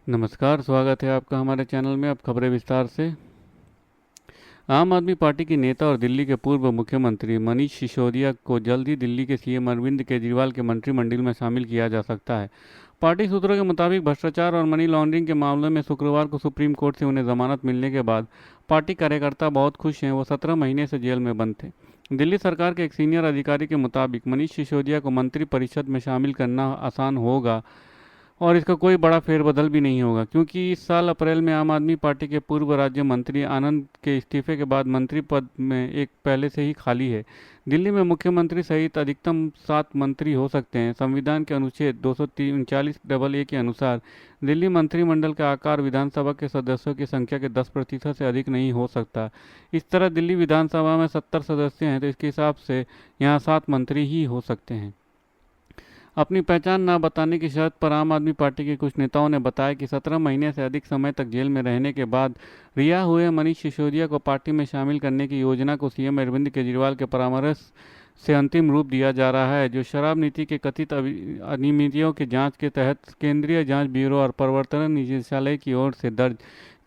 नमस्कार, स्वागत है आपका हमारे चैनल में। अब खबरें विस्तार से। आम आदमी पार्टी के नेता और दिल्ली के पूर्व मुख्यमंत्री मनीष सिसोदिया को जल्द ही दिल्ली के सीएम अरविंद केजरीवाल के मंत्रिमंडल में शामिल किया जा सकता है। पार्टी सूत्रों के मुताबिक भ्रष्टाचार और मनी लॉन्ड्रिंग के मामले में शुक्रवार को सुप्रीम कोर्ट से उन्हें जमानत मिलने के बाद पार्टी कार्यकर्ता बहुत खुश हैं। वो 17 महीने से जेल में बंद थे। दिल्ली सरकार के एक सीनियर अधिकारी के मुताबिक मनीष सिसोदिया को मंत्रिपरिषद में शामिल करना आसान होगा और इसका कोई बड़ा फेरबदल भी नहीं होगा, क्योंकि इस साल अप्रैल में आम आदमी पार्टी के पूर्व राज्य मंत्री आनंद के इस्तीफे के बाद मंत्री पद में एक पहले से ही खाली है। दिल्ली में मुख्यमंत्री सहित अधिकतम 7 मंत्री हो सकते हैं। संविधान के अनुच्छेद 239 के अनुसार दिल्ली मंत्रिमंडल का आकार विधानसभा के सदस्यों की संख्या के 10% से अधिक नहीं हो सकता। इस तरह दिल्ली विधानसभा में 70 सदस्य हैं, तो इसके हिसाब से यहाँ 7 मंत्री ही हो सकते हैं। अपनी पहचान न बताने की शर्त पर आम आदमी पार्टी के कुछ नेताओं ने बताया कि 17 महीने से अधिक समय तक जेल में रहने के बाद रिहा हुए मनीष सिसोदिया को पार्टी में शामिल करने की योजना को सीएम अरविंद केजरीवाल के परामर्श से अंतिम रूप दिया जा रहा है, जो शराब नीति के कथित अनियमितताओं की जांच के तहत केंद्रीय जांच ब्यूरो और प्रवर्तन निदेशालय की ओर से दर्ज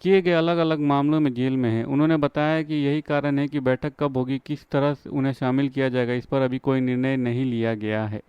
किए गए अलग अलग मामलों में जेल में है। उन्होंने बताया कि यही कारण है कि बैठक कब होगी, किस तरह उन्हें शामिल किया जाएगा, इस पर अभी कोई निर्णय नहीं लिया गया है।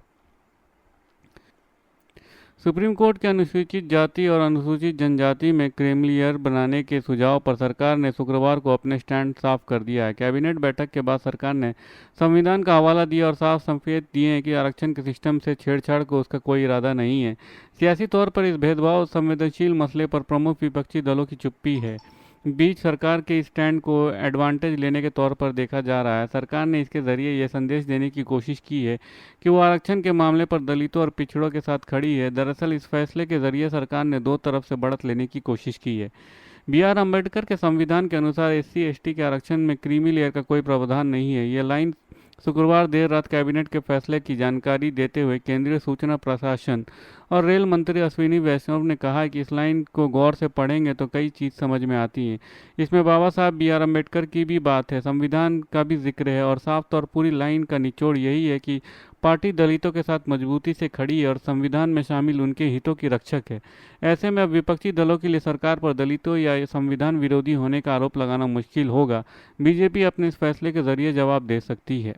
सुप्रीम कोर्ट के अनुसूचित जाति और अनुसूचित जनजाति में क्रीमीलेयर बनाने के सुझाव पर सरकार ने शुक्रवार को अपने स्टैंड साफ कर दिया है। कैबिनेट बैठक के बाद सरकार ने संविधान का हवाला दिया और साफ संकेत दिए हैं कि आरक्षण के सिस्टम से छेड़छाड़ को उसका कोई इरादा नहीं है। सियासी तौर पर इस भेदभाव संवेदनशील मसले पर प्रमुख विपक्षी दलों की चुप्पी है बीच सरकार के इस स्टैंड को एडवांटेज लेने के तौर पर देखा जा रहा है। सरकार ने इसके जरिए यह संदेश देने की कोशिश की है कि वो आरक्षण के मामले पर दलितों और पिछड़ों के साथ खड़ी है। दरअसल इस फैसले के जरिए सरकार ने दो तरफ से बढ़त लेने की कोशिश की है। बी.आर. अम्बेडकर के संविधान के अनुसार एससी/एसटी के आरक्षण में क्रीमी लेयर का कोई प्रावधान नहीं है। यह लाइन शुक्रवार देर रात कैबिनेट के फैसले की जानकारी देते हुए केंद्रीय सूचना प्रशासन और रेल मंत्री अश्विनी वैष्णव ने कहा कि इस लाइन को गौर से पढ़ेंगे तो कई चीज़ समझ में आती है। इसमें बाबा साहब बी.आर. अम्बेडकर की भी बात है, संविधान का भी जिक्र है और साफ तौर पूरी लाइन का निचोड़ यही है कि पार्टी दलितों के साथ मजबूती से खड़ी है और संविधान में शामिल उनके हितों की रक्षक है। ऐसे में अब विपक्षी दलों के लिए सरकार पर दलितों या संविधान विरोधी होने का आरोप लगाना मुश्किल होगा। बीजेपी अपने इस फैसले के जरिए जवाब दे सकती है।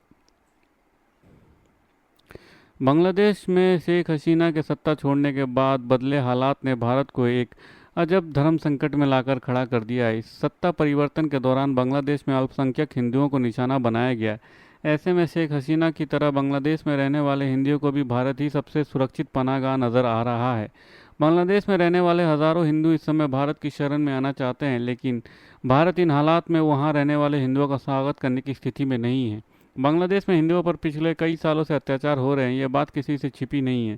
बांग्लादेश में शेख हसीना के सत्ता छोड़ने के बाद बदले हालात ने भारत को एक अजब धर्म संकट में लाकर खड़ा कर दिया है। इस सत्ता परिवर्तन के दौरान बांग्लादेश में अल्पसंख्यक हिंदुओं को निशाना बनाया गया। ऐसे में शेख हसीना की तरह बांग्लादेश में रहने वाले हिंदुओं को भी भारत ही सबसे सुरक्षित पनाहगाह नजर आ रहा है। बांग्लादेश में रहने वाले हजारों हिंदू इस समय भारत की शरण में आना चाहते हैं, लेकिन भारत इन हालात में वहां रहने वाले हिंदुओं का स्वागत करने की स्थिति में नहीं है। बांग्लादेश में हिंदुओं पर पिछले कई सालों से अत्याचार हो रहे हैं, यह बात किसी से छिपी नहीं है।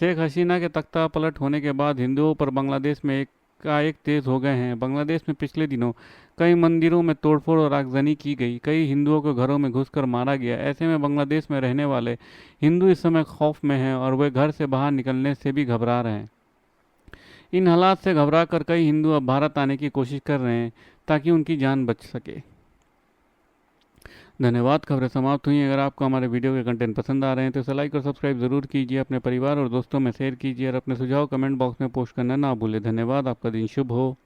शेख हसीना के तख्ता पलट होने के बाद हिंदुओं पर बांग्लादेश में एकाएक तेज हो गए हैं। बांग्लादेश में पिछले दिनों कई मंदिरों में तोड़फोड़ और आगजनी की गई, कई हिंदुओं को घरों में घुसकर मारा गया। ऐसे में बांग्लादेश में रहने वाले हिंदू इस समय खौफ में हैं और वे घर से बाहर निकलने से भी घबरा रहे हैं। इन हालात से घबरा कर कई हिंदू अब भारत आने की कोशिश कर रहे हैं ताकि उनकी जान बच सके। धन्यवाद। खबरें समाप्त हुई। अगर आपको हमारे वीडियो के कंटेंट पसंद आ रहे हैं तो इसे लाइक और सब्सक्राइब जरूर कीजिए, अपने परिवार और दोस्तों में शेयर कीजिए और अपने सुझाव कमेंट बॉक्स में पोस्ट करना ना भूलें। धन्यवाद। आपका दिन शुभ हो।